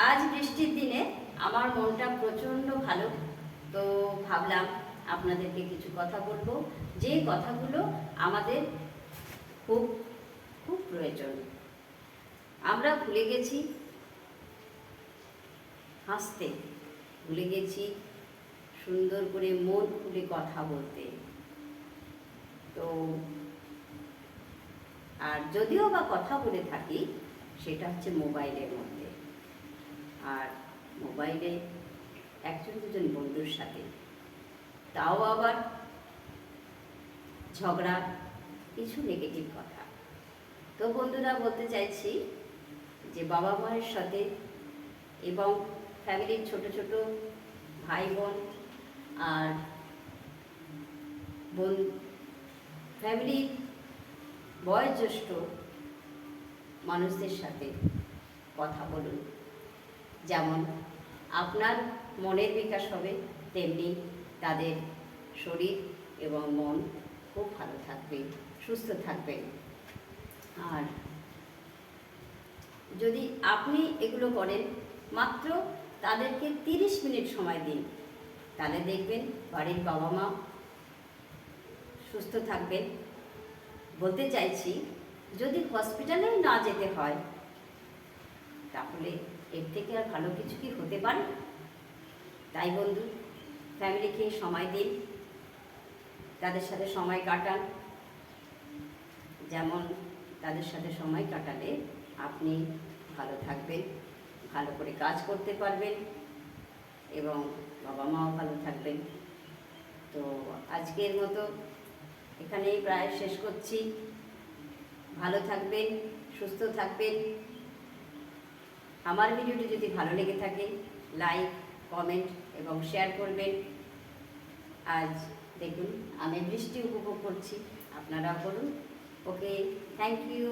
আজ বৃষ্টির দিনে আমার মনটা প্রচণ্ড ভালো। তো ভাবলাম আপনাদেরকে কিছু কথা বলবো, যে কথাগুলো আমাদের খুব খুব প্রয়োজন। আমরা ভুলে গেছি হাসতে, ভুলে গেছি সুন্দর করে মন খুলে কথা বলতে। তো আর যদিও বা কথা বলে থাকি, সেটা হচ্ছে মোবাইলের মধ্যে, আর মোবাইলে একজন দুজন বন্ধুর সাথে, তাও আবার ঝগড়া, কিছু নেগেটিভ কথা। তো বন্ধুরা, বলতে চাইছি যে বাবা মায়ের সাথে এবং ফ্যামিলির ছোট ছোট ভাই বোন আর ফ্যামিলির বয়োজ্যেষ্ঠ মানুষদের সাথে কথা বলুন। যেমন আপনার মনের বিকাশ হবে, তেমনি তাদের শরীর এবং মন খুব ভালো থাকবে, সুস্থ থাকবে। আর যদি আপনি এগুলো করেন, মাত্র তাদেরকে 30 মিনিট সময় দিন, তাহলে দেখবেন বাড়ির বাবা মা সুস্থ থাকবেন। বলতে চাইছি, যদি হসপিটালেও না যেতে হয়, তাহলে এর থেকে আর ভালো কিছু কি হতে পারে? তাই বন্ধু, ফ্যামিলিকে সময় দিন, তাদের সাথে সময় কাটান। যেমন তাদের সাথে সময় কাটালে আপনি ভালো থাকবেন, ভালো করে কাজ করতে পারবেন এবং বাবা মাও ভালো থাকবেন। তো আজকের মতো এখানেই প্রায় শেষ করছি। ভালো থাকবেন, সুস্থ থাকবেন। আমার ভিডিওটি যদি ভালো লেগে থাকে, লাইক, কমেন্ট এবং শেয়ার করবেন। আজ দেখুন আমি বৃষ্টি উপভোগ করছি, আপনারাও করুন। ওকে, থ্যাংক ইউ।